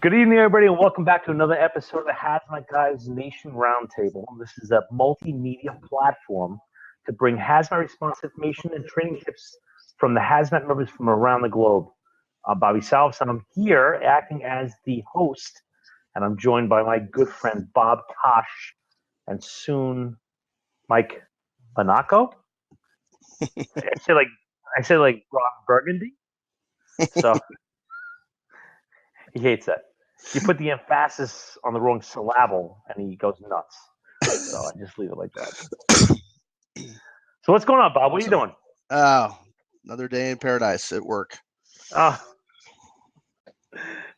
Good evening, everybody, and welcome back to another episode of the Hazmat Guys Nation Roundtable. This is a multimedia platform to bring hazmat response information and training tips from the hazmat members from around the globe. I'm Bobby Salves, and I'm here acting as the host, and I'm joined by my good friend Bob Tosh and soon Mike Banaco. I say like Ron Burgundy. So he hates that. You put the emphasis on the wrong syllable, and he goes nuts. So I just leave it like that. So what's going on, Bob? What are you doing? Oh, another day in paradise at work. Oh,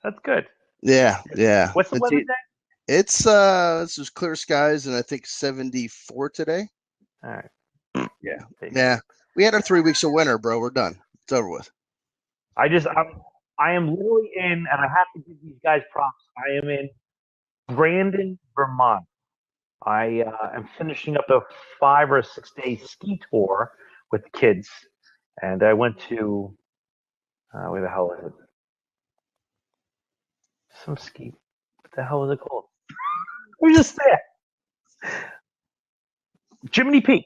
that's good. Yeah. What's the weather today? It's just clear skies, and I think 74 today. All right. Yeah. We had our 3 weeks of winter, bro. We're done. It's over with. I am literally in, and I have to give these guys props. I am in Brandon, Vermont. I am finishing up a 5 or 6 day ski tour with the kids, and I went to where the hell is it? Some ski. What the hell is it called? We're just there. Jiminy Peak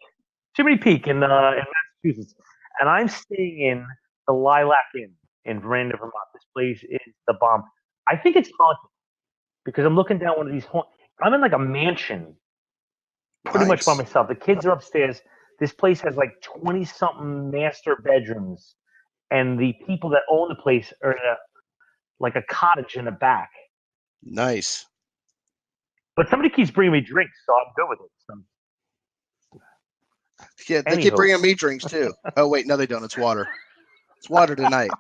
in Massachusetts, and I'm staying in the Lilac Inn in Brandon, Vermont. This place is the bomb. I think it's haunted because I'm looking down one of these. I'm in like a mansion, pretty much by myself. The kids are upstairs. This place has like 20-something master bedrooms, and the people that own the place are in like a cottage in the back. Nice. But somebody keeps bringing me drinks, so I'm good with it. So. Yeah, they keep bringing me drinks too. Oh wait, no, they don't. It's water. It's water tonight.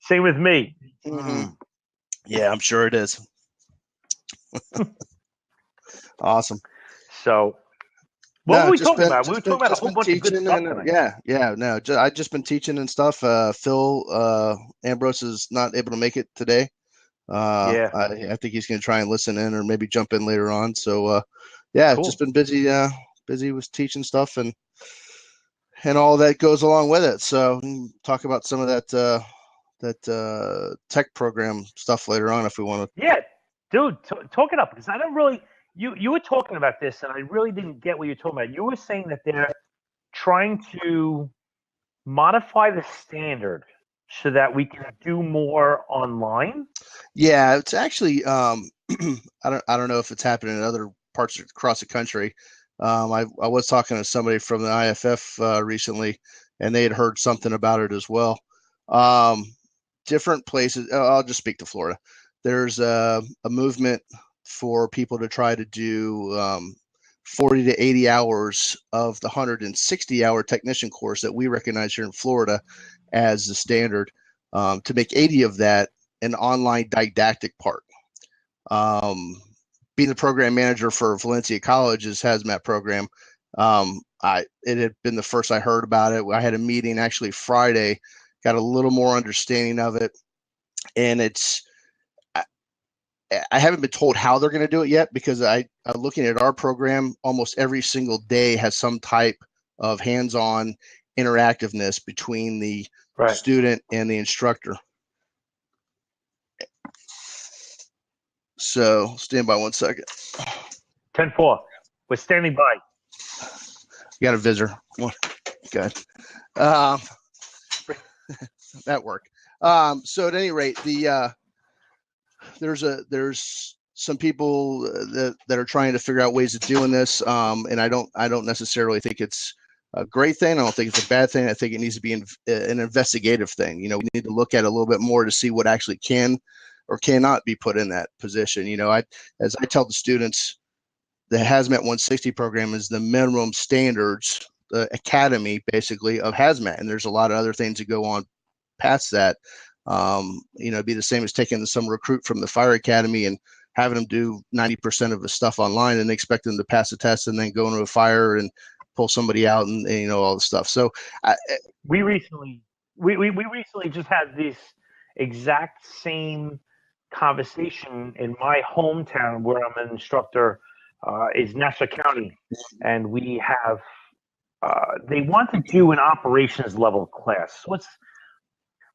Same with me. Mm-hmm. Yeah, I'm sure it is. Awesome. So, what were we talking about? We were talking about a whole bunch of good stuff tonight. No, I've just been teaching and stuff. Phil Ambrose is not able to make it today. I think he's going to try and listen in or maybe jump in later on. So, cool. Just been busy with teaching stuff and all that goes along with it. So, talk about some of that tech program stuff later on if we want to. Yeah, dude, talk it up because I don't really. You were talking about this, and I really didn't get what you're talking about. You were saying that they're trying to modify the standard so that we can do more online. Yeah, it's actually I don't know if it's happening in other parts across the country. I was talking to somebody from the IFF recently, and they had heard something about it as well. Different places. I'll just speak to Florida. There's a movement for people to try to do 40 to 80 hours of the 160-hour technician course that we recognize here in Florida as the standard, to make 80 of that an online didactic part. Being the program manager for Valencia College's hazmat program, it had been the first I heard about it. I had a meeting actually Friday, got a little more understanding of it, and I haven't been told how they're going to do it yet because I'm looking at our program, almost every single day has some type of hands-on interactiveness between the student and the instructor. So stand by 1 second. 10-4. We're standing by. You got a visitor. Good. That worked. So at any rate, there's some people that are trying to figure out ways of doing this, and I don't necessarily think it's a great thing. I don't think it's a bad thing. I think it needs to be an investigative thing. We need to look at it a little bit more to see what actually can or cannot be put in that position. As I tell the students, the Hazmat 160 program is the minimum standards, the academy basically of hazmat, and there's a lot of other things that go on past that. It'd be the same as taking some recruit from the fire academy and having them do 90% of the stuff online and expect them to pass the test and then go into a fire and pull somebody out and all the stuff. So we recently just had this exact same conversation in my hometown where I'm an instructor, is Nassau County, and we have they want to do an operations level class. So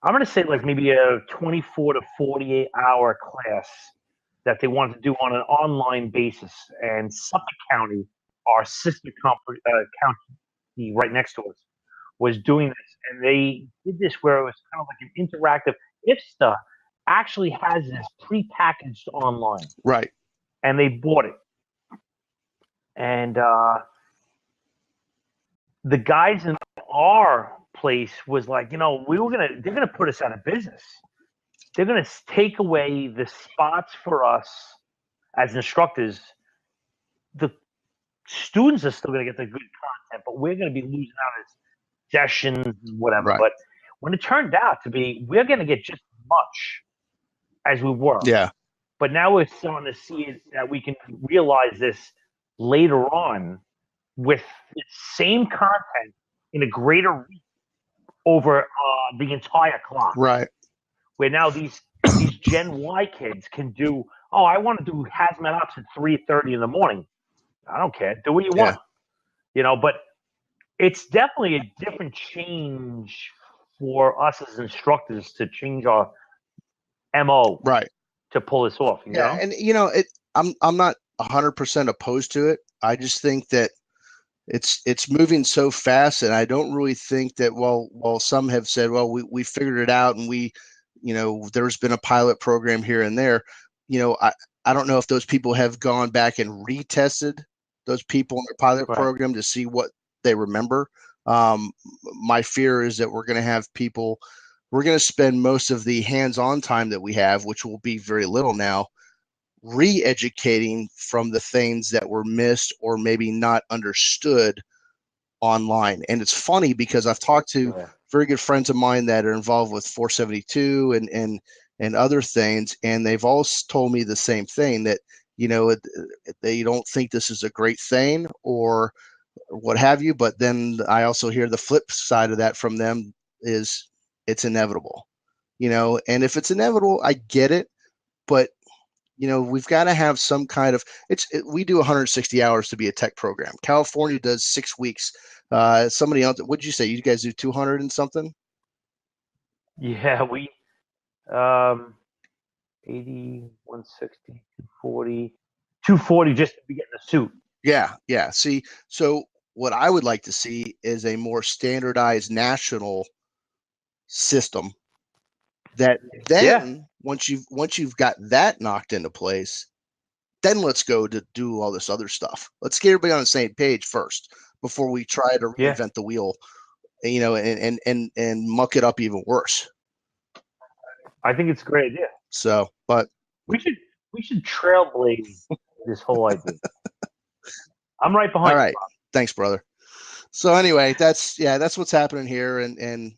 I'm going to say like maybe a 24 to 48 hour class that they wanted to do on an online basis. And Suffolk County, our sister county right next to us, was doing this. And they did this where it was kind of like an interactive. IFSTA actually has this prepackaged online, Right. and they bought it. And the guys in our place was like, they're gonna put us out of business. They're gonna take away the spots for us as instructors. The students are still gonna get the good content, but we're gonna be losing out as sessions and whatever. Right. But when it turned out to be, we're gonna get just as much as we were. Yeah. But now we're starting to see it, that we can realize this later on with the same content in a greater reach over the entire clock. Right. Where now these Gen Y kids can do, I want to do hazmat ops at 3:30 in the morning. I don't care. Do what you want. But it's definitely a different change for us as instructors to change our MO. Right. To pull this off. You know? And I'm not 100% opposed to it. I just think that it's moving so fast, and I don't really think that while some have said, well, we figured it out, and there's been a pilot program here and there. I don't know if those people have gone back and retested those people in their pilot program to see what they remember. My fear is that we're going to have people. We're going to spend most of the hands-on time that we have, which will be very little now, re-educating from the things that were missed or maybe not understood online. And it's funny because I've talked to very good friends of mine that are involved with 472 and other things, and they've all told me the same thing, that they don't think this is a great thing or what have you. But then I also hear the flip side of that from them is it's inevitable, and if it's inevitable, I get it, but we've got to have some kind of, we do 160 hours to be a tech program. California does 6 weeks. Somebody else, what'd you say? You guys do 200 and something? Yeah, we 80, 160, 240 just to be getting a suit. Yeah. See, so what I would like to see is a more standardized national system that then once you've got that knocked into place, then let's go to do all this other stuff. Let's get everybody on the same page first before we try to reinvent the wheel, and muck it up even worse. I think it's a great idea. So, but we should trailblaze this whole idea. I'm right behind you. All right. Thanks, brother. So anyway, that's what's happening here. And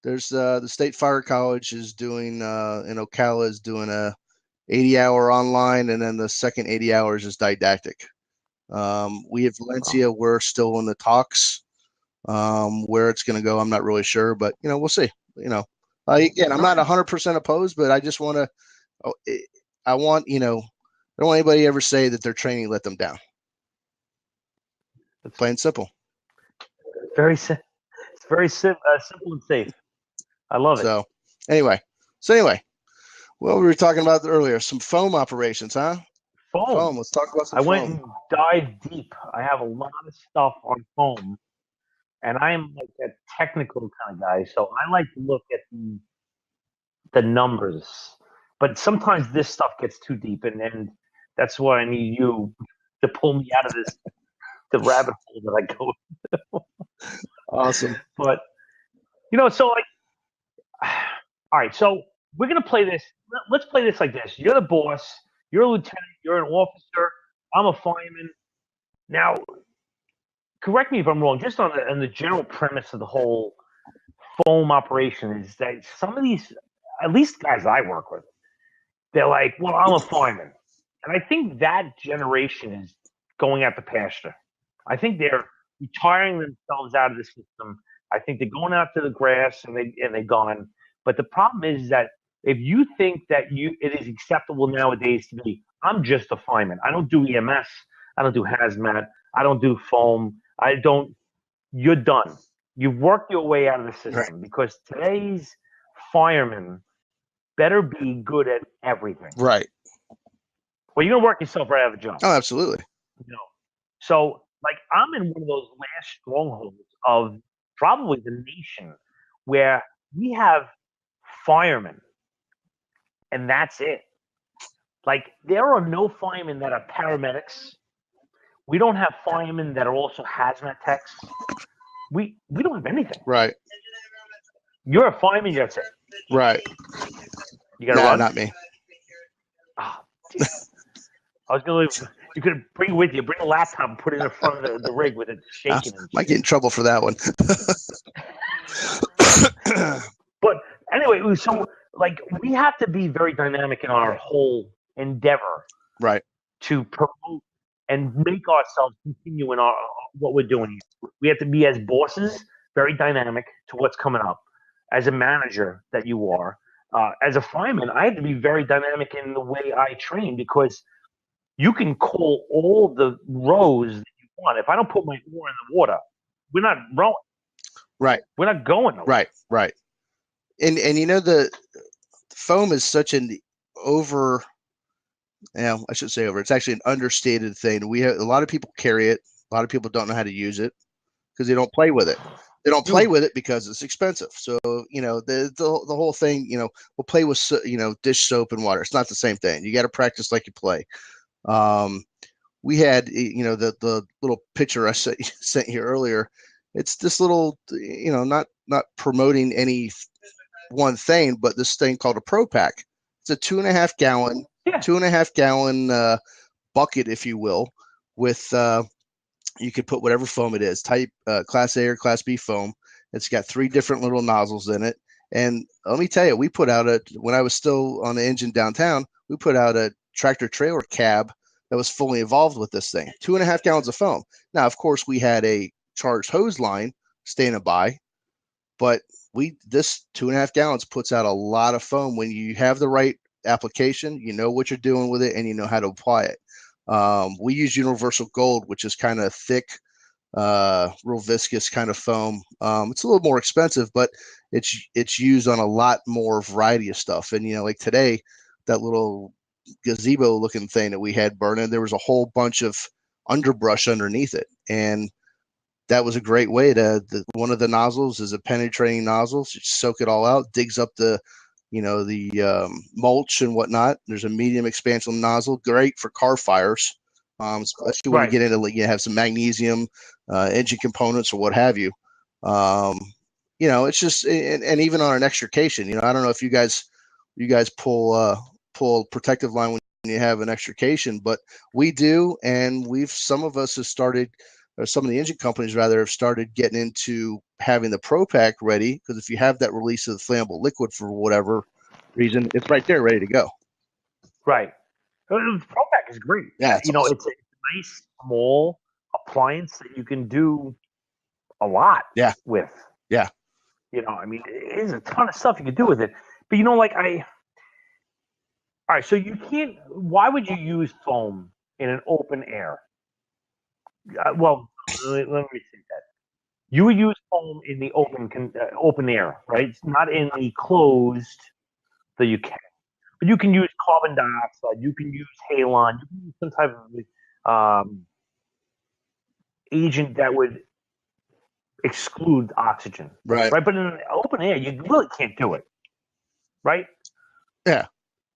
there's the State Fire College is doing in Ocala is doing a 80-hour online, and then the second 80 hours is didactic. We have Valencia. We're still in the talks. Where it's going to go, I'm not really sure, but we'll see. Again, I'm not 100% opposed, but I just want to. I don't want anybody ever say that their training let them down. It's plain and simple. Very simple. It's very simple and safe. I love it. So anyway, well, we were talking about earlier some foam operations, huh? Foam. Let's talk about some foam. I went and dived deep. I have a lot of stuff on foam, and I am like a technical kind of guy, so I like to look at the numbers. But sometimes this stuff gets too deep, and that's why I need you to pull me out of the rabbit hole that I go into. Awesome. But so like. All right, so we're going to play this. Let's play this like this. You're the boss. You're a lieutenant. You're an officer. I'm a fireman. Now, correct me if I'm wrong, just on the general premise of the whole foam operation is that some of these, at least guys I work with, they're like, well, I'm a fireman. And I think that generation is going at the pasture. I think they're retiring themselves out of the system. I think they're going out to the grass and they're gone. But the problem is that if you think that it is acceptable nowadays to be, I'm just a fireman. I don't do EMS. I don't do hazmat. I don't do foam. You're done. You've worked your way out of the system because today's fireman better be good at everything. Right. Well, you're gonna work yourself right out of a job. Oh, absolutely. You know, so like I'm in one of those last strongholds of probably the nation where we have firemen, and that's it. Like there are no firemen that are paramedics. We don't have firemen that are also hazmat techs. We don't have anything. Right. You're a fireman, that's it. Right. You gotta Nah, run? not me. Oh, I was gonna leave. You could bring it with you. Bring a laptop and put it in front of the rig with it shaking. Might get in trouble for that one. But anyway, so like we have to be very dynamic in our whole endeavor, right, to promote and make ourselves continue in our what we're doing here. We have to be, as bosses, very dynamic to what's coming up. As a manager that you are, as a fireman, I have to be very dynamic in the way I train, because you can call all the rows that you want. If I don't put my oar in the water, we're not rowing. Right. We're not going nowhere. Right. Right. And you know, the foam is such an over, I should say over, it's actually an understated thing. We have a lot of people carry it. A lot of people don't know how to use it because they don't play with it. They don't play with it because it's expensive. So, you know, the whole thing, you know, we'll play with, you know, dish soap and water. It's not the same thing. You got to practice like you play. We had, you know, the little picture I sent you earlier. It's this little, you know, not promoting any one thing, but this thing called a Pro Pack. It's a 2.5 gallon, 2.5 gallon bucket, if you will, with you could put whatever foam it is, type Class A or Class B foam. It's got 3 different little nozzles in it. And let me tell you, we put out when I was still on the engine downtown, we put out a tractor trailer cab that was fully involved with this thing. 2.5 gallons of foam. Now, of course, we had a charged hose line standing by, but this 2.5 gallons puts out a lot of foam when you have the right application, you know what you're doing with it, and you know how to apply it. We use Universal Gold, which is kind of thick, real viscous kind of foam. It's a little more expensive, but it's used on a lot more variety of stuff. And, you know, like today, that little gazebo looking thing that we had burning, there was a whole bunch of underbrush underneath it. And that was a great way one of the nozzles is a penetrating nozzle. So you soak it all out, digs up the mulch and whatnot. There's a medium expansion nozzle, great for car fires, especially when you get into, you have some magnesium engine components or what have you. You know, it's just, and even on an extrication, you know, I don't know if you guys pull protective line when you have an extrication, but we do, and some of us have started, or some of the engine companies rather, have started getting into having the Pro Pack ready, because if you have that release of the flammable liquid for whatever reason, it's right there ready to go. Right. The Pro Pack is great. Yeah, you know, it's a nice small appliance that you can do a lot with. Yeah. You know, I mean, there's a ton of stuff you can do with it. But, you know, like all right, so you can't, why would you use foam in an open air? Well, let me say that. You would use foam in the open air, right? It's not in the closed that you can. But you can use carbon dioxide. You can use halon. You can use some type of agent that would exclude oxygen. Right. But in an open air, you really can't do it. Right? Yeah.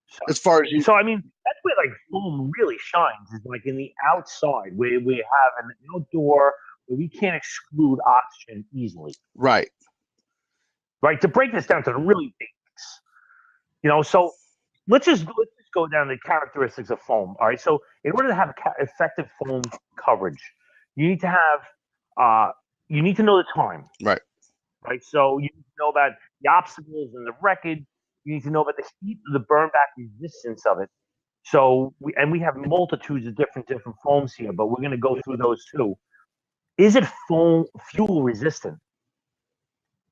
So, as far as so, I mean, that's where like foam really shines, is like in the outside, where we have an outdoor where we can't exclude oxygen easily. Right. Right. To break this down to the really basics, you know, so let's just go down the characteristics of foam. All right. So in order to have effective foam coverage, you need to have you need to know the time. Right. Right. So you need to know about the obstacles and the wreckage. You need to know about the heat, the burn back resistance of it. So we have multitudes of different foams here, but we're going to go through those too. Is it fuel resistant?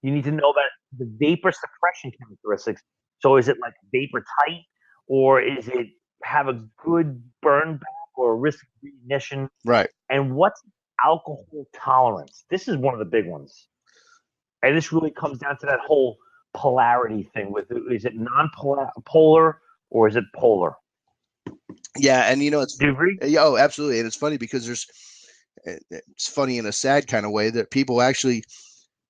You need to know about the vapor suppression characteristics. So is it like vapor tight, or is it have a good burn back or risk of reignition? Right. And what's alcohol tolerance? This is one of the big ones. And this really comes down to that whole polarity thing with it. Is it non-polar or is it polar? Yeah, and it's. Do you agree? Oh, absolutely, and it's funny because it's funny in a sad kind of way that people actually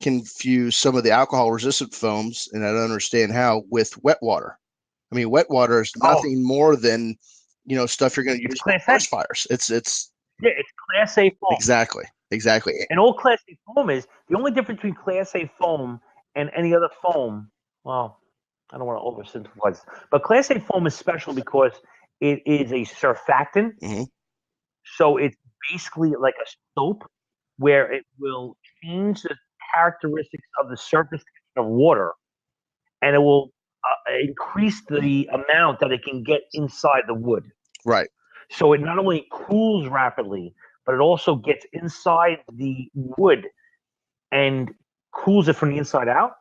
confuse some of the alcohol-resistant foams, and I don't understand how, with wet water. I mean, wet water is nothing more than stuff you're going to use for brush fires. It's Class A foam. Exactly. And all Class A foam is the only difference between Class A foam and any other foam. Well, I don't want to oversimplify this, but Class A foam is special because it is a surfactant. Mm-hmm. So it's basically like a soap where it will change the characteristics of the surface of water, and it will increase the amount that it can get inside the wood. Right. So it not only cools rapidly, but it also gets inside the wood and cools it from the inside out.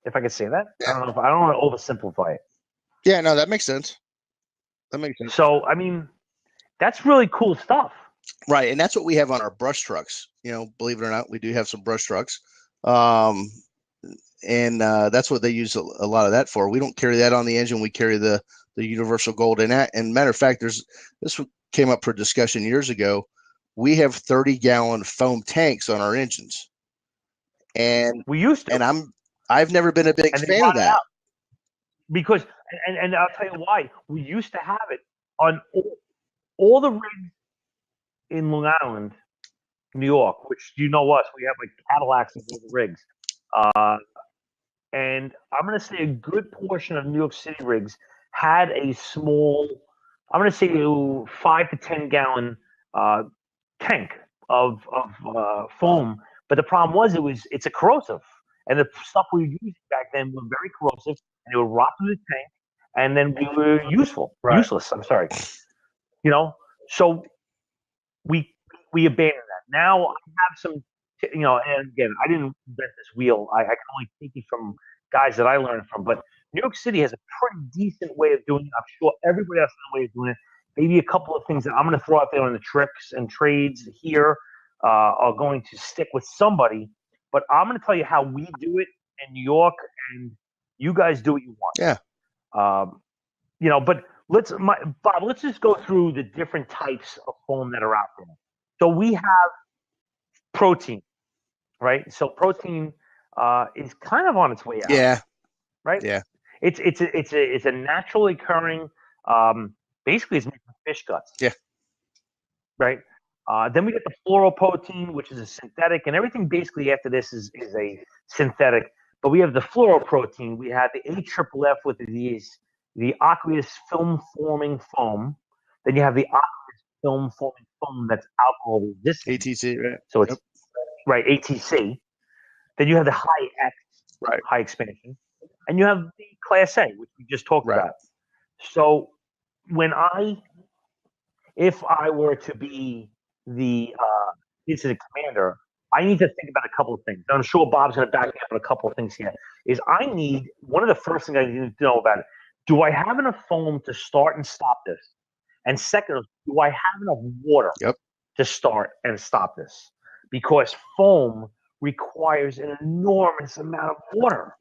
If I could say that, I don't know. I don't want to oversimplify it. Yeah, no, that makes sense. So I mean, that's really cool stuff. Right, and that's what we have on our brush trucks. Believe it or not, we do have some brush trucks, and that's what they use a lot of that for. We don't carry that on the engine. We carry the universal gold in that. And matter of fact, this came up for discussion years ago. We have 30-gallon foam tanks on our engines, and we used to. And I've never been a big fan of that because, and I'll tell you why. We used to have it on all the rigs in Long Island, New York, which you know us, we have like Cadillacs and all the rigs. And I'm going to say a good portion of New York City rigs had a small, I'm going to say 5 to 10 gallon tank of foam. But the problem was it's a corrosive. And the stuff we were using back then was very corrosive, and it would rot through the tank, and then we were useless. I'm sorry. So we abandoned that. Now I have some, and again, I didn't invent this wheel. I can only take it from guys that I learned from. But New York City has a pretty decent way of doing it. I'm sure everybody else has a way of doing it. Maybe a couple of things that I'm going to throw out there on the tricks and trades here are going to stick with somebody. But I'm going to tell you how we do it in New York, and you guys do what you want. Yeah. But Bob, let's just go through the different types of foam that are out there. So we have protein, right? So protein is kind of on its way out. Yeah. Right. Yeah. It's a naturally occurring. Basically, it's made from fish guts. Yeah. Right. Then we get the fluoroprotein, which is a synthetic, and everything basically after this is a synthetic. But we have the fluoroprotein. We have the AFFF with the aqueous film-forming foam. Then you have the aqueous film-forming foam that's alcohol resistant. ATC, right? So it's right, ATC. Then you have the high X, right, high expansion, and you have the Class A, which we just talked about. So if I were to be the incident commander, I need to think about a couple of things. And I'm sure Bob's going to back me up on a couple of things here. One of the first things I need to know about it, do I have enough foam to start and stop this? And second, do I have enough water to start and stop this? Because foam requires an enormous amount of water,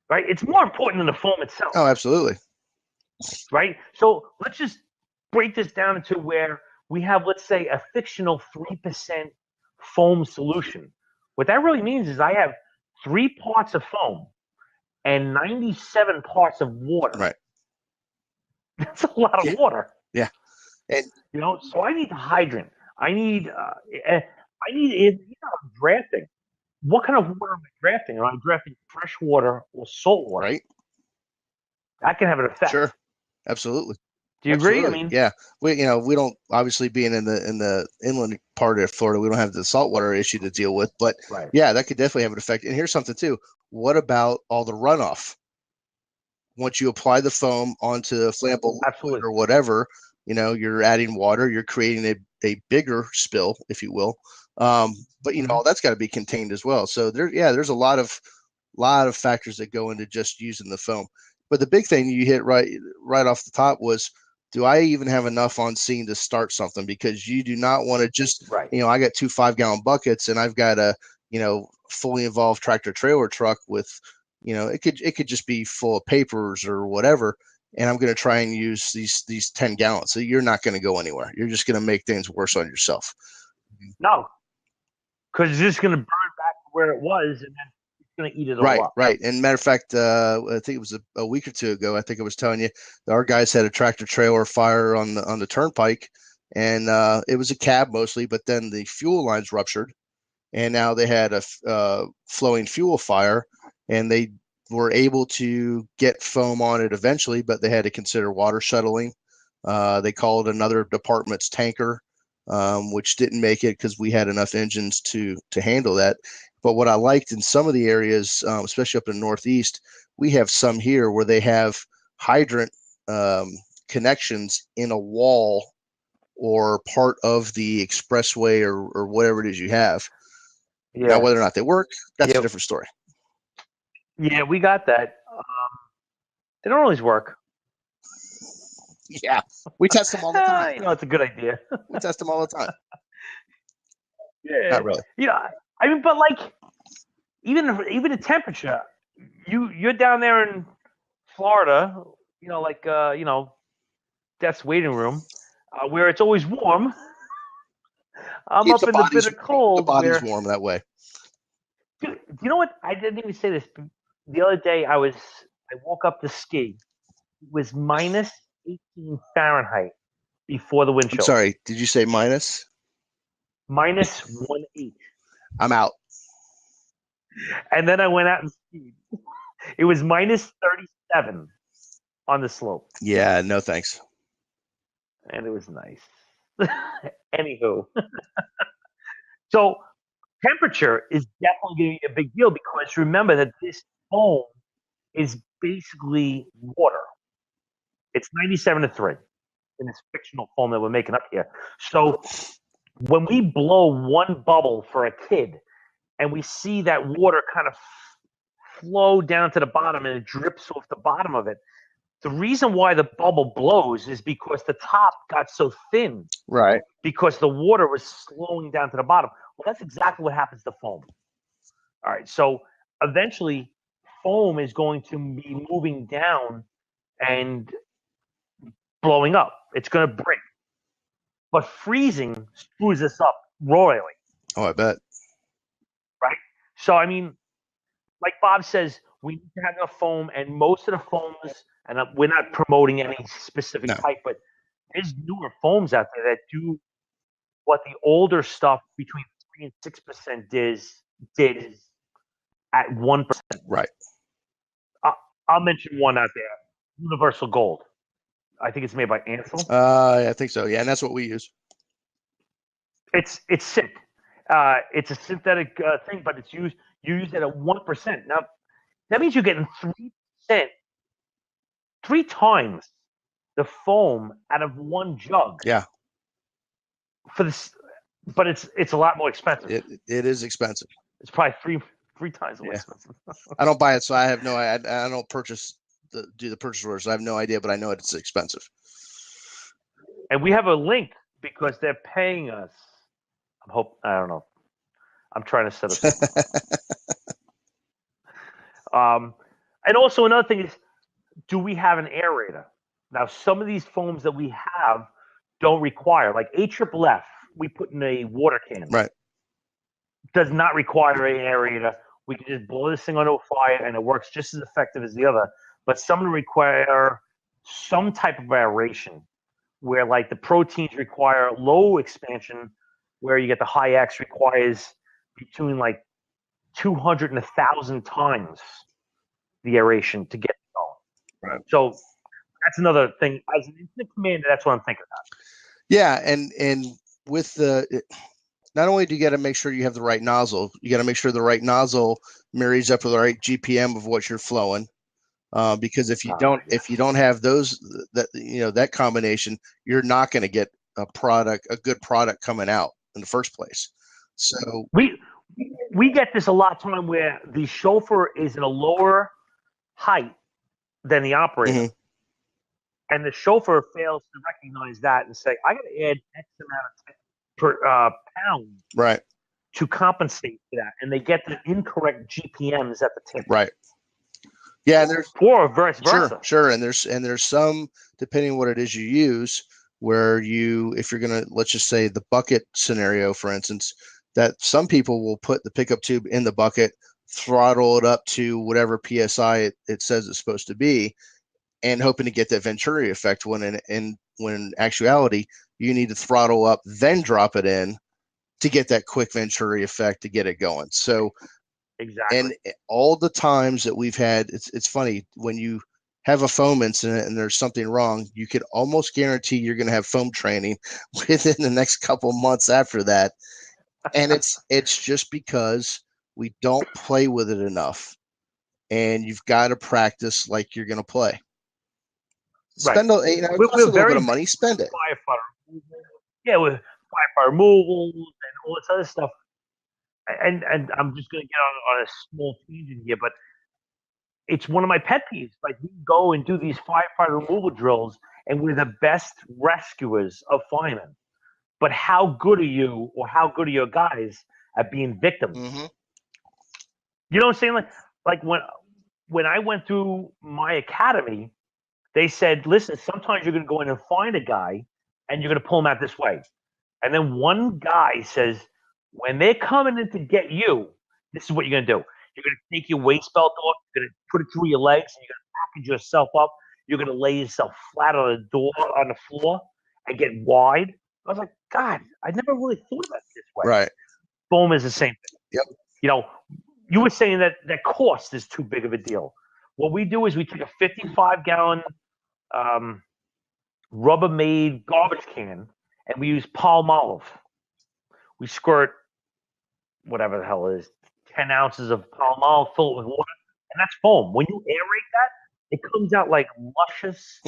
right? It's more important than the foam itself. Oh, absolutely. Right? So let's just break this down into where we have, let's say, a fictional 3% foam solution. What that really means is I have 3 parts of foam and 97 parts of water. Right. That's a lot of water. Yeah. And so I need the hydrant. I need drafting. What kind of water am I drafting? Am I drafting fresh water or salt water? Right. That can have an effect. Sure. Absolutely. Do you agree? I mean, yeah, we don't, obviously, being in the inland part of Florida, we don't have the saltwater issue to deal with, but yeah, that could definitely have an effect. And here's something too. What about all the runoff? Once you apply the foam onto the flammable liquid or whatever, you're adding water, you're creating a bigger spill, if you will. But all that's got to be contained as well. So there's a lot of factors that go into just using the foam. But the big thing you hit right off the top was, do I even have enough on scene to start something? Because you do not want to just, I got 2 5-gallon buckets and I've got a, fully involved tractor trailer truck with, You know, it could just be full of papers or whatever, and I'm going to try and use these 10 gallons. So you're not going to go anywhere. You're just going to make things worse on yourself. No, because it's just going to burn back to where it was, and then it's going to eat it all up. Right. And matter of fact, I think it was a week or two ago. I think I was telling you, our guys had a tractor trailer fire on the turnpike, and it was a cab mostly, but then the fuel lines ruptured, and now they had a flowing fuel fire, and they were able to get foam on it eventually, but they had to consider water shuttling. They called another department's tanker, which didn't make it because we had enough engines to handle that. But what I liked in some of the areas, especially up in the Northeast, we have some here where they have hydrant connections in a wall or part of the expressway or whatever it is you have. Yeah. Now, whether or not they work, that's a different story. Yeah, we got that. They don't always work. Yeah, we test them all the time. You know, it's a good idea. We test them all the time. Yeah, not really. You know, I mean, but like, even the temperature, you're down there in Florida, you know, like you know, death's waiting room, where it's always warm. I'm Keeps up in the bitter cold. The body's warm that way. Dude, you know what? I didn't even say this. The other day, I woke up to ski. It was minus 18 Fahrenheit before the wind chill. I'm sorry, did you say minus? Minus 1.8. I'm out. And then I went out and skied. It was minus 37 on the slope. Yeah, no thanks. And it was nice. Anywho. So temperature is definitely going to be a big deal because remember that this foam is basically water. It's 97-3 in this fictional foam that we're making up here. So when we blow one bubble for a kid and we see that water kind of flow down to the bottom and it drips off the bottom of it, the reason why the bubble blows is because the top got so thin. Right. Because the water was slowing down to the bottom. Well, that's exactly what happens to foam. All right. So eventually, foam is going to be moving down and blowing up. It's going to break. But freezing screws us up royally. Oh, I bet. Right? So, I mean, like Bob says, we need to have enough foam, and most of the foams, and we're not promoting any specific type, but there's newer foams out there that do what the older stuff between 3 and 6% did at 1%. Right. I'll mention one out there, Universal Gold. I think it's made by Ansel. I think so. Yeah, and that's what we use. It's synth. It's a synthetic thing, but you use it at 1%. Now that means you're getting 3%, 3 times the foam out of one jug. Yeah. For this, but it's a lot more expensive. It is expensive. It's probably three times more expensive. I don't buy it, so I have no. I don't do the purchase orders. I have no idea, but I know it's expensive. And we have a link because they're paying us. I don't know. I'm trying to set up. And also another thing is, do we have an aerator? Now, some of these foams that we have don't require, like AFFF, we put in a water can. Right. Does not require an aerator. We can just blow this thing onto a fire and it works just as effective as the other. But some of them require some type of aeration where like the proteins require low expansion, where you get the high X requires between like 200 and 1,000 times the aeration to get it going. Right. So that's another thing. As an incident commander, that's what I'm thinking about. Yeah, and with not only do you got to make sure you have the right nozzle, you got to make sure the right nozzle marries up with the right GPM of what you're flowing. Because if you don't have that combination, you're not going to get a good product coming out in the first place. So we get this a lot of time where the chauffeur is in a lower height than the operator. Mm-hmm. And the chauffeur fails to recognize that and say, I got to add X amount of per pound to compensate for that. And they get the incorrect GPMs at the tip. Right. Yeah, and there's or vice versa. Sure. And there's some, depending on what it is you use, where if you're gonna, let's just say the bucket scenario, for instance, that some people will put the pickup tube in the bucket, throttle it up to whatever PSI it says it's supposed to be, and hoping to get that Venturi effect when in actuality, you need to throttle up, then drop it in to get that quick Venturi effect to get it going. So, Exactly. and all the times that we've had, it's funny when you have a foam incident and there's something wrong, you could almost guarantee you're going to have foam training within the next couple months after that. And it's just because we don't play with it enough, and you've got to practice like you're going to play. Spend it costs a little bit of money. Spend it. Firefighter, yeah, with firefighter removals and all this other stuff. And I'm just going to get on a small tangent here, but it's one of my pet peeves. Like, we go and do these firefighter removal drills, and we're the best rescuers of firemen. But how good are you, or how good are your guys at being victims? Mm-hmm. You know what I'm saying? Like when I went through my academy, they said, listen, sometimes you're going to go in and find a guy, and you're going to pull him out this way. And then one guy says, when they're coming in to get you, this is what you're going to do. You're going to take your waist belt off, you're going to put it through your legs, and you're going to package yourself up. You're going to lay yourself flat on the door, on the floor, and get wide. I was like, God, I never really thought about it this way. Right. Foam is the same thing. Yep. You know, you were saying that cost is too big of a deal. What we do is we take a 55-gallon Rubbermaid garbage can, and we use Palmolive. We squirt whatever the hell it is, 10 ounces of Palmolive, fill it with water, and that's foam. When you aerate that, it comes out like luscious,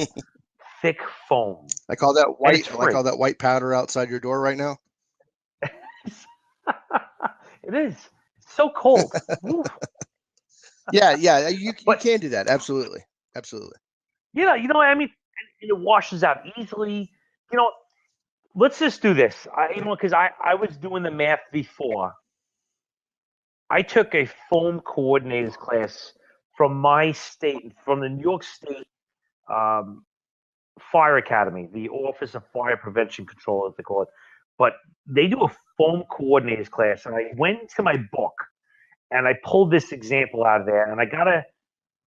thick foam. I call that white powder outside your door right now. It is. It's so cold. Yeah, you can do that. Absolutely. Yeah, you know what I mean? And it washes out easily. You know, let's just do this. Because I was doing the math before. I took a foam coordinators class from my state, from the New York State Fire Academy, the Office of Fire Prevention Control, as they call it. But they do a foam coordinators class, and I went to my book, and I pulled this example out of there, and I gotta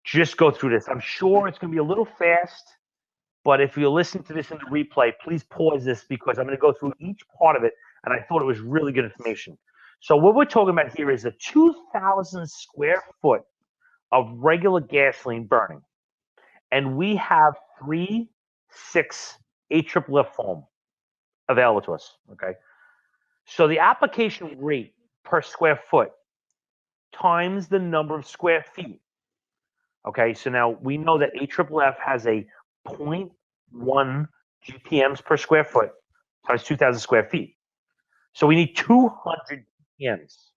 just go through this. I'm sure it's gonna be a little fast, but if you listen to this in the replay, please pause this, because I'm gonna go through each part of it, and I thought it was really good information. So what we're talking about here is a 2,000 square foot of regular gasoline burning, and we have 3, 6 AFFF foam available to us. Okay, so the application rate per square foot times the number of square feet. Okay, so now we know that AFFF has a 0.1 GPMs per square foot times 2,000 square feet. So we need 200 GPMs.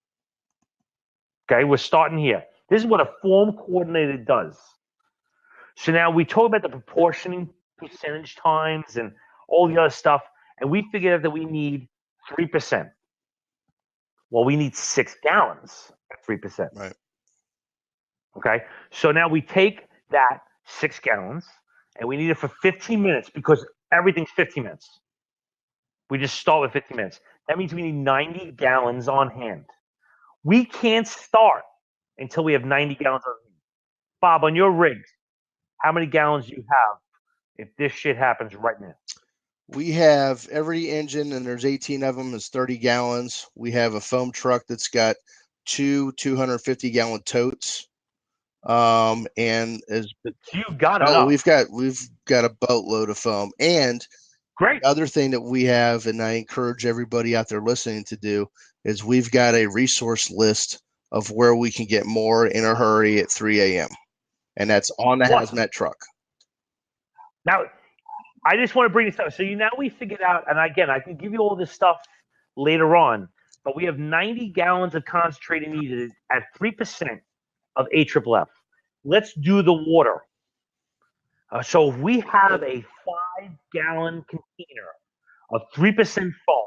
Okay, we're starting here. This is what a foam coordinator does. So now we talk about the proportioning percentage times and all the other stuff, and we figured out that we need 3%. Well, we need 6 gallons at 3%. Right. Okay, so now we take that 6 gallons, and we need it for 15 minutes, because everything's 15 minutes. We just start with 15 minutes. That means we need 90 gallons on hand. We can't start until we have 90 gallons on hand. Bob, on your rigs, how many gallons do you have if this shit happens right now? We have every engine, and there's 18 of them, is 30 gallons. We have a foam truck that's got 250-gallon totes. And as you got it. We've got a boatload of foam. And great. The other thing that we have, and I encourage everybody out there listening to do, is we've got a resource list of where we can get more in a hurry at 3 a.m. And that's on the hazmat truck. Now, I just want to bring this up. So now we figured out, and again, I can give you all this stuff later on, but we have 90 gallons of concentrate needed at 3% of AFFF. Let's do the water. So if we have a 5-gallon container of 3% foam,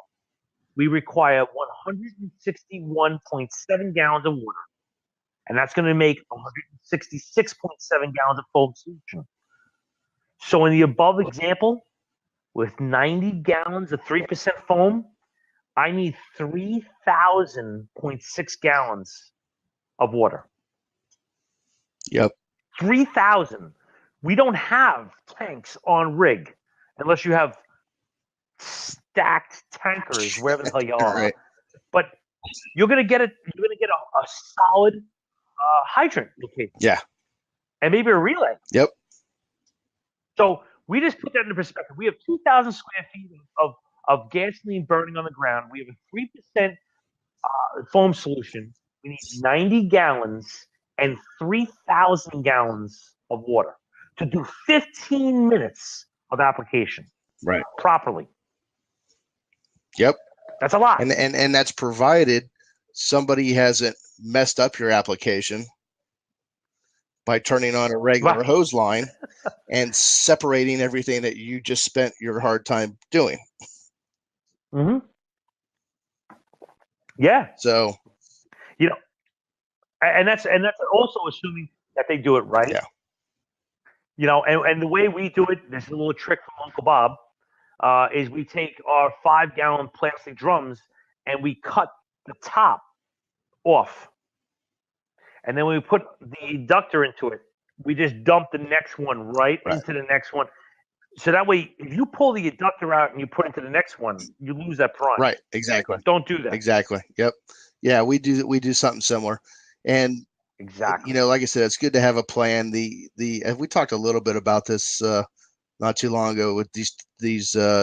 we require 161.7 gallons of water. and that's going to make 166.7 gallons of foam solution. So in the above example, with 90 gallons of 3% foam, I need 3,000.6 gallons of water. Yep. 3,000. We don't have tanks on rig unless you have stacked tankers wherever the hell you are. Right. But you're gonna get a solid hydrant location. Yeah. And maybe a relay. Yep. So we just put that into perspective. We have 2,000 square feet of gasoline burning on the ground. We have a 3% foam solution. We need 90 gallons and 3,000 gallons of water to do 15 minutes of application. Right. Properly. Yep. That's a lot. And that's provided somebody hasn't messed up your application by turning on a regular hose line and separating everything that you just spent your hard time doing. Mm-hmm. Yeah. So, you know, and that's also assuming that they do it right. Yeah. You know, and the way we do it, this is a little trick from Uncle Bob, is we take our 5-gallon plastic drums and we cut the top off. And then when we put the eductor into it, we just dump the next one right into the next one. So that way, if you pull the eductor out and you put it into the next one, you lose that prime. Right. Exactly. Don't do that. Exactly. Yep. Yeah, we do something similar. And exactly, you know, like I said, it's good to have a plan. We talked a little bit about this not too long ago with these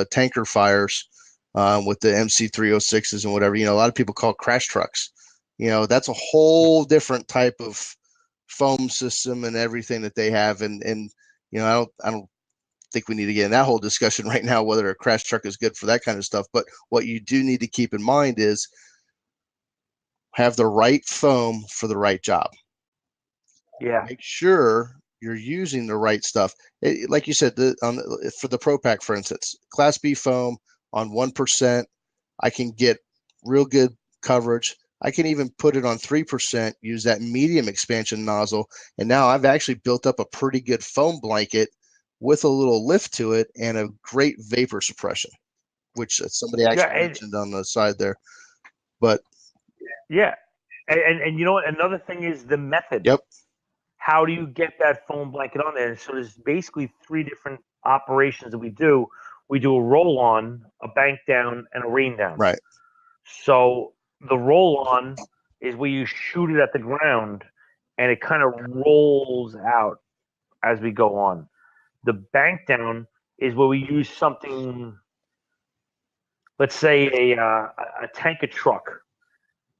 tanker fires with the MC306s and whatever. You know, a lot of people call crash trucks. You know, that's a whole different type of foam system and everything that they have. And you know, I don't think we need to get in that whole discussion right now, whether a crash truck is good for that kind of stuff. But what you do need to keep in mind is have the right foam for the right job. Yeah. Make sure you're using the right stuff. Like you said, for the Pro Pack, for instance, Class B foam on 1%, I can get real good coverage. I can even put it on 3%, use that medium expansion nozzle, and now I've actually built up a pretty good foam blanket with a little lift to it and a great vapor suppression, which somebody actually mentioned on the side there. But yeah, and you know what? Another thing is the method. Yep. How do you get that foam blanket on there? So there's basically 3 different operations that we do. We do a roll on, a bank down, and a rain down. Right. So the roll on is where you shoot it at the ground and it kind of rolls out as we go on. The bank down is where we use something, let's say a tanker truck,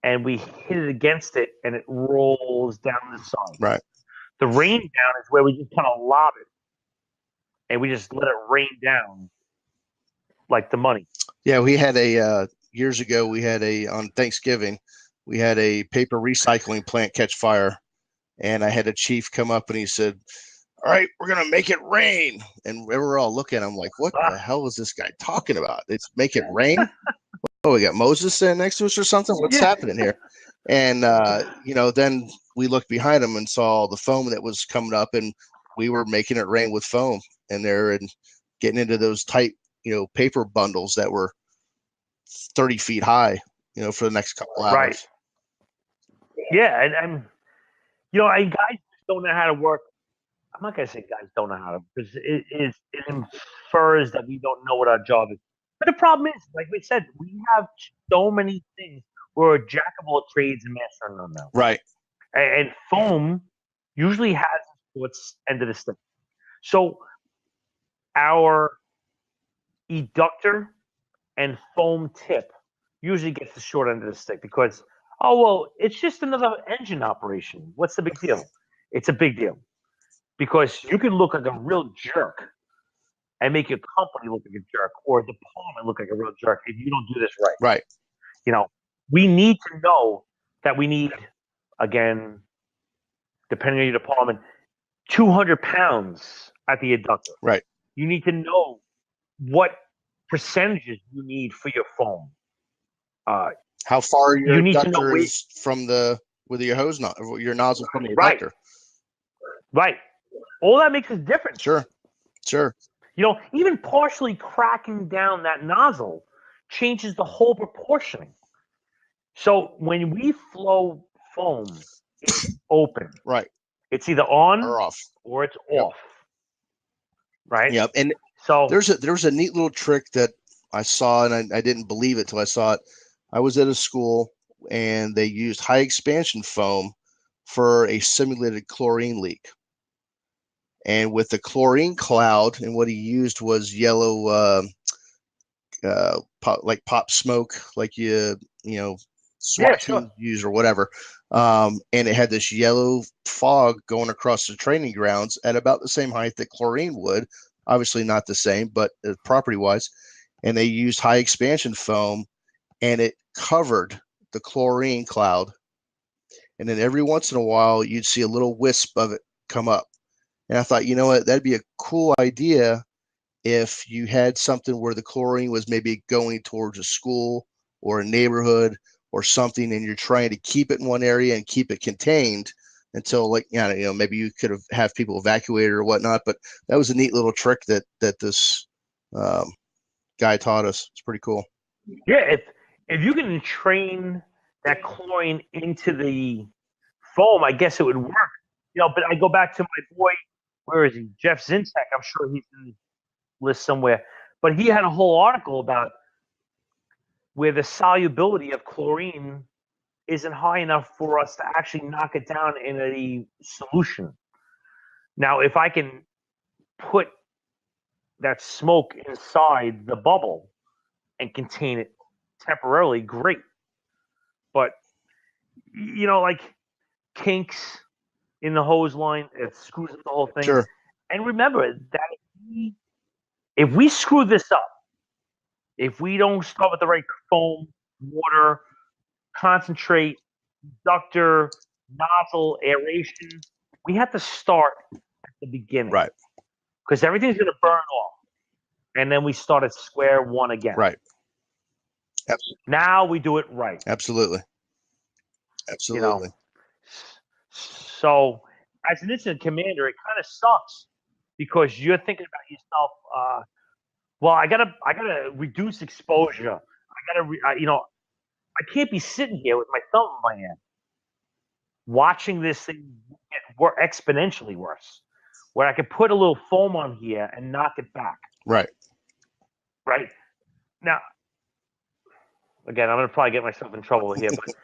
and we hit it against it and it rolls down the side. Right. The rain down is where we just kind of lob it and we just let it rain down like the money. Yeah, we had years ago, on Thanksgiving, we had a paper recycling plant catch fire, and I had a chief come up and he said, "All right, we're going to make it rain." And we were all looking at him like, what the hell was this guy talking about? It's make it rain? Oh, we got Moses standing next to us or something? What's happening here? And, you know, then we looked behind him and saw the foam that was coming up, and we were making it rain with foam in there and getting into those tight, you know, paper bundles that were 30 feet high, you know, for the next couple hours. Right. Yeah. And you know, guys just don't know how to work. I'm not going to say guys don't know how to, because it infers that we don't know what our job is. But the problem is, like we said, we have so many things. We're a jack of all trades and master of none now. Right. And foam usually has its end of the stick. So our eductor and foam tip usually gets the short end of the stick because, oh, well, it's just another engine operation. What's the big deal? It's a big deal. Because you can look like a real jerk and make your company look like a jerk, or a department look like a real jerk if you don't do this right. Right. You know, we need to know that we need, again, depending on your department, 200 pounds at the eductor. Right. You need to know what percentages you need for your foam. How far your eductor is from the with your hose, your nozzle from the Right. adapter. Right. All that makes a difference. Sure. Even partially cracking down that nozzle changes the whole proportioning. So when we flow foam, it's open. Right. It's either on or off. or it's Yep. off. Right. Yep. And so there was a neat little trick that I saw, and I didn't believe it till I saw it. I was at a school and they used high expansion foam for a simulated chlorine leak. And with the chlorine cloud, and what he used was yellow, pop smoke, like SWAT teams use or whatever. And it had this yellow fog going across the training grounds at about the same height that chlorine would. Obviously not the same, but property-wise. And they used high expansion foam, and it covered the chlorine cloud. And then every once in a while, you'd see a little wisp of it come up. And I thought, you know what, that'd be a cool idea if you had something where the chlorine was maybe going towards a school or a neighborhood or something, and you're trying to keep it in one area and keep it contained until, maybe you could have people evacuated or whatnot. But that was a neat little trick that this guy taught us. It's pretty cool. Yeah, if you can train that chlorine into the foam, I guess it would work. But I go back to my boy, where is he? Jeff Zintek. I'm sure he's in the list somewhere. But he had a whole article about where the solubility of chlorine isn't high enough for us to actually knock it down in a solution. Now, if I can put that smoke inside the bubble and contain it temporarily, great. But, like kinks in the hose line, it screws up the whole thing. Sure. And remember that if we screw this up, if we don't start with the right foam, water, concentrate, conductor, nozzle, aeration, we have to start at the beginning. Right. Because everything's going to burn off. And then we start at square one again. Right. Now we do it right. Absolutely. So as an incident commander, it kind of sucks because you're thinking about yourself, I gotta reduce exposure. I can't be sitting here with my thumb in my hand watching this thing get exponentially worse, where I could put a little foam on here and knock it back. Right. Now, again, I'm going to probably get myself in trouble here, but,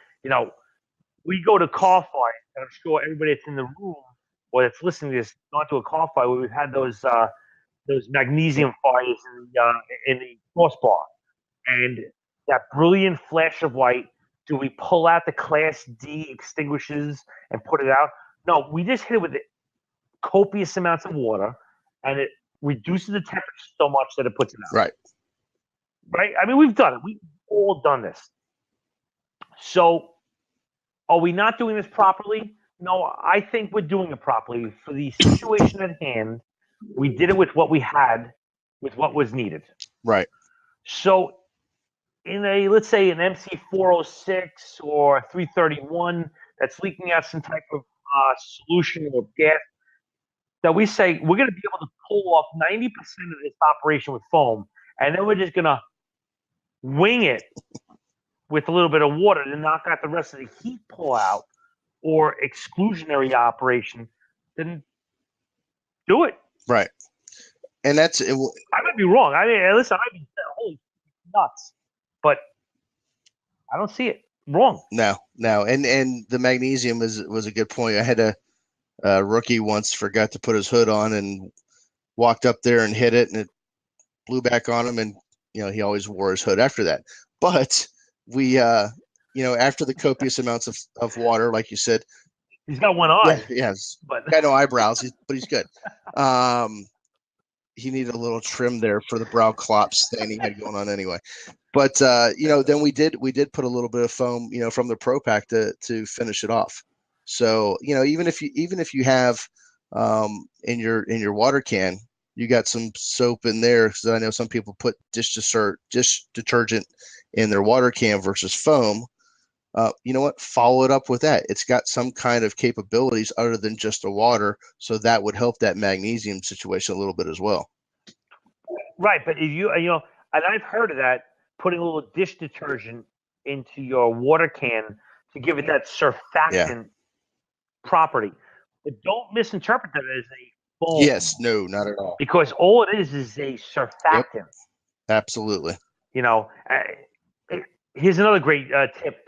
we go to car fire, and I'm sure everybody that's in the room or that's listening to this gone to a car fire where we've had those magnesium fires in the crossbar. And that brilliant flash of light, do we pull out the Class D extinguishers and put it out? No, we just hit it with copious amounts of water, and it reduces the temperature so much that it puts it out. Right? I mean, we've done it. We've all done this. So, are we not doing this properly? No, I think we're doing it properly. For the situation at hand, we did it with what we had, with what was needed. Right. So, in let's say an MC 406 or 331 that's leaking out some type of solution or gas, that we say we're going to be able to pull off 90% of this operation with foam, and then we're just going to wing it with a little bit of water to knock out the rest of the heat pull out or exclusionary operation, then do it. Right. And I might be wrong. I mean, listen, I might be holy nuts, but I don't see it wrong. No. And the magnesium was a good point. I had a rookie once forgot to put his hood on and walked up there and hit it, and it blew back on him. And, he always wore his hood after that. But we, after the copious amounts of water, like you said, he's got one eye. Yes, but got no eyebrows, but he's good. He needed a little trim there for the brow clops thing he had going on anyway. But then we did put a little bit of foam, from the Pro Pack to finish it off. So even if you have in your water can, you got some soap in there, because I know some people put dish detergent in their water can versus foam. You know what? Follow it up with that. It's got some kind of capabilities other than just the water, so that would help that magnesium situation a little bit as well. Right, but if you know, and I've heard of that, putting a little dish detergent into your water can to give it that surfactant property. But don't misinterpret that as a foam. Yes, no, not at all. Because all it is a surfactant. Yep. Absolutely. You know, here's another great tip,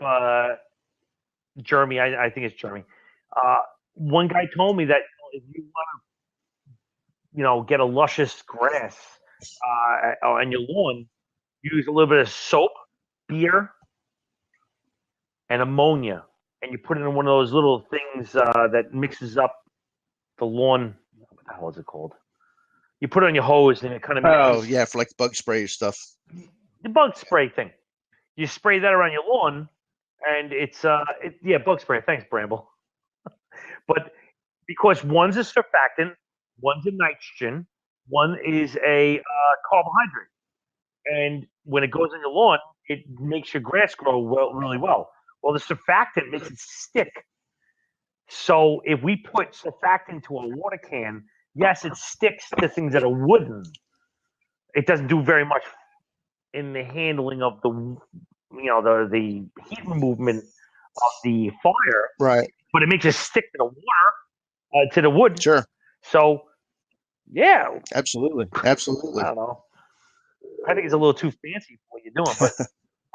Jeremy. I think it's Jeremy. One guy told me that if you want to, get a luscious grass on your lawn, use a little bit of soap, beer, and ammonia, and you put it in one of those little things that mixes up the lawn. What the hell is it called? You put it on your hose, and it kind of for like bug spray stuff. The bug spray thing. You spray that around your lawn, and it's bug spray. Thanks, Bramble. But because one's a surfactant, one's a nitrogen, one is a carbohydrate, and when it goes on your lawn, it makes your grass grow really well. Well, the surfactant makes it stick. So if we put surfactant to a water can, yes, it sticks to things that are wooden. It doesn't do very much in the handling of the heat movement of the fire. Right. But it makes it stick to the water, to the wood. Sure. So, yeah. Absolutely. I don't know. I think it's a little too fancy for what you're doing, but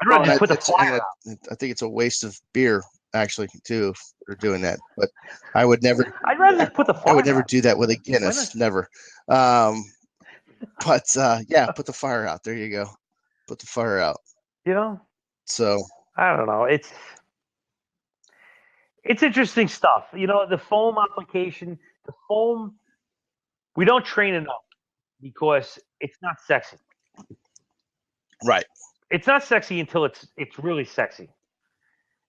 I'd rather just put the fire out. I think it's a waste of beer, actually, too, if they're doing that. But I would never. I'd rather just put the fire out. I would never do that with a Guinness. Never. But put the fire out. There you go. Put the fire out. So I don't know. It's interesting stuff. The foam application, we don't train enough because it's not sexy. Right. It's not sexy until it's really sexy.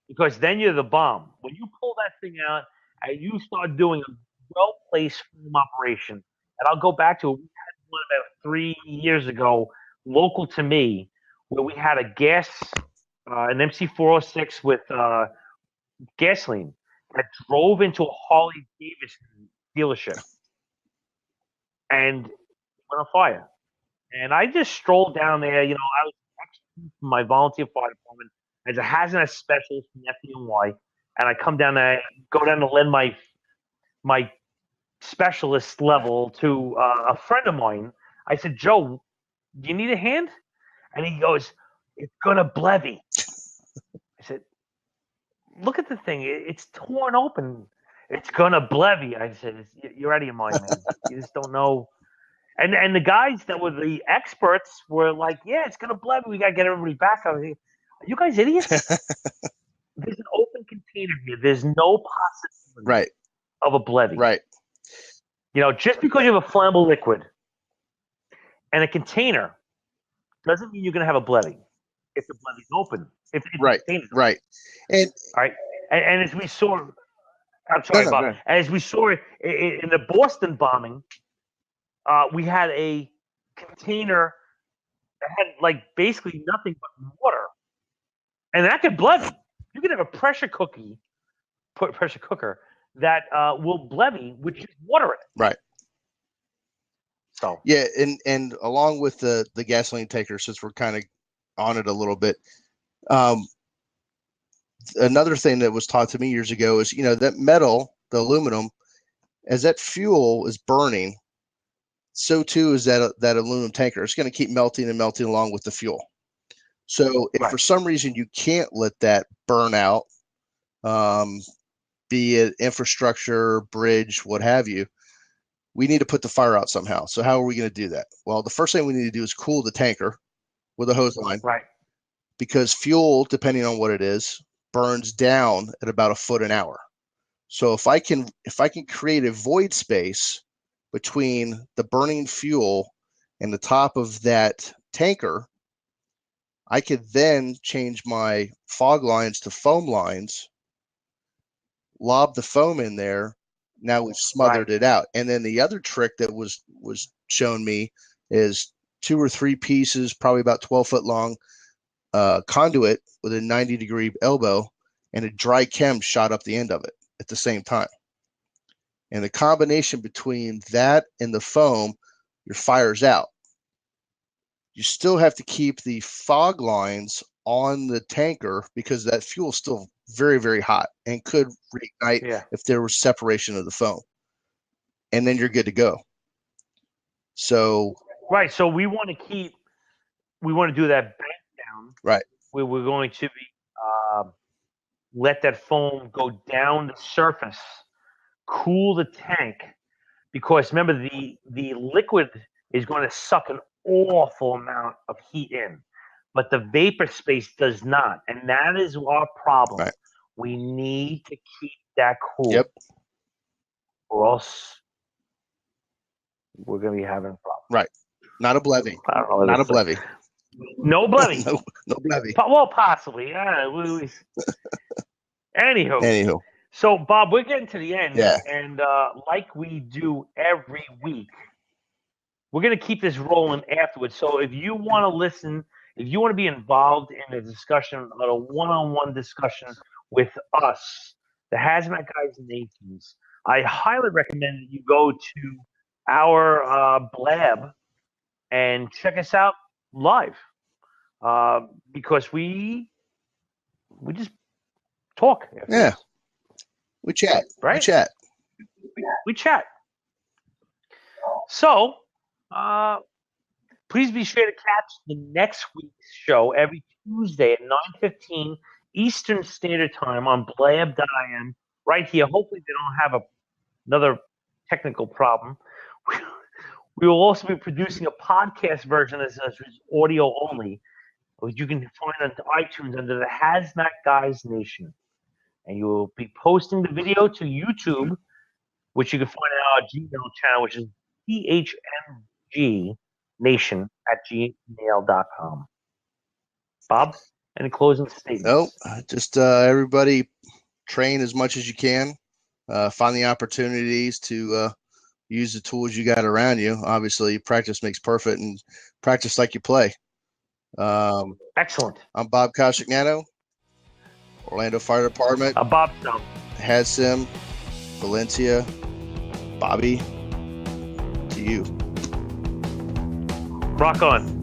Because then you're the bomb. When you pull that thing out and you start doing a well-placed foam operation, and I'll go back to it. We had one about 3 years ago, local to me, where we had an MC406 with gasoline that drove into a Harley Davidson dealership and went on fire. And I just strolled down there. I was from my volunteer fire department as a hazmat specialist from FDNY, and I go down to lend my specialist level to a friend of mine. I said, Joe, do you need a hand? And he goes, it's gonna blevy. I said, look at the thing. It's torn open. It's gonna blevy. I said, you're out of your mind, man. You just don't know. And the guys that were the experts were like, yeah, it's gonna blevy. We gotta get everybody back. I was like, are you guys idiots? There's an open container here. There's no possibility of a blevy. Right. Just because you have a flammable liquid and a container doesn't mean you're going to have a blevy if the blevy is open. If right. Right. And all right. And as we saw, I'm sorry, Bob. As we saw in the Boston bombing, we had a container that had basically nothing but water, and that could blevy. You could have a pressure cooker that will blevy with just water in it. Right. So yeah, and along with the gasoline taker, since we're kind of on it a little bit, another thing that was taught to me years ago is that metal, the aluminum, as that fuel is burning, so too is that aluminum tanker. It's going to keep melting and melting along with the fuel. So if for some reason you can't let that burn out, be it infrastructure, bridge, what have you, we need to put the fire out somehow. So how are we going to do that? Well, the first thing we need to do is cool the tanker with a hose line. Right. Because fuel, depending on what it is, burns down at about 1 foot an hour. So if I can create a void space between the burning fuel and the top of that tanker, I could then change my fog lines to foam lines, lob the foam in there. Now we've smothered it out. And then the other trick that was shown me is 2 or 3 pieces, probably about 12 foot long, conduit with a 90-degree elbow, and a dry chem shot up the end of it at the same time. And the combination between that and the foam, your fire's out. You still have to keep the fog lines on the tanker because that fuel is still very, very hot and could reignite if there was separation of the foam. And then you're good to go. So right. So we want to do that back down. Right. Where we're going to be let that foam go down the surface, cool the tank, because remember the liquid is going to suck an awful amount of heat in, but the vapor space does not, and that is our problem. Right. We need to keep that cool. Yep. Or else we're going to be having a problem. Right. Not a blevy. I don't know. Not a blevy. No blevy. no blevy. Well, possibly. Anywho. So, Bob, we're getting to the end. Yeah. And like we do every week, we're going to keep this rolling afterwards. So if you want to listen, if you want to be involved in a discussion, a one-on-one discussion with us, the Hazmat Guys Nations, I highly recommend that you go to our blab and check us out live, because we just talk. Yeah, we chat. Right? We chat. So, please be sure to catch the next week's show every Tuesday at 9:15 Eastern Standard Time on blab.im, right here. Hopefully they don't have another technical problem. We will also be producing a podcast version that's audio only, which you can find on iTunes under the Hazmat Guys Nation. And you will be posting the video to YouTube, which you can find on our Gmail channel, which is THMGnation@gmail.com. Bob, any closing statements? No, just everybody train as much as you can. Find the opportunities to use the tools you got around you. Obviously, practice makes perfect, and practice like you play. Excellent. I'm Bob Coscignano, Orlando Fire Department. Bob Stone. HAZSIM, Valencia, Bobby, to you. Rock on.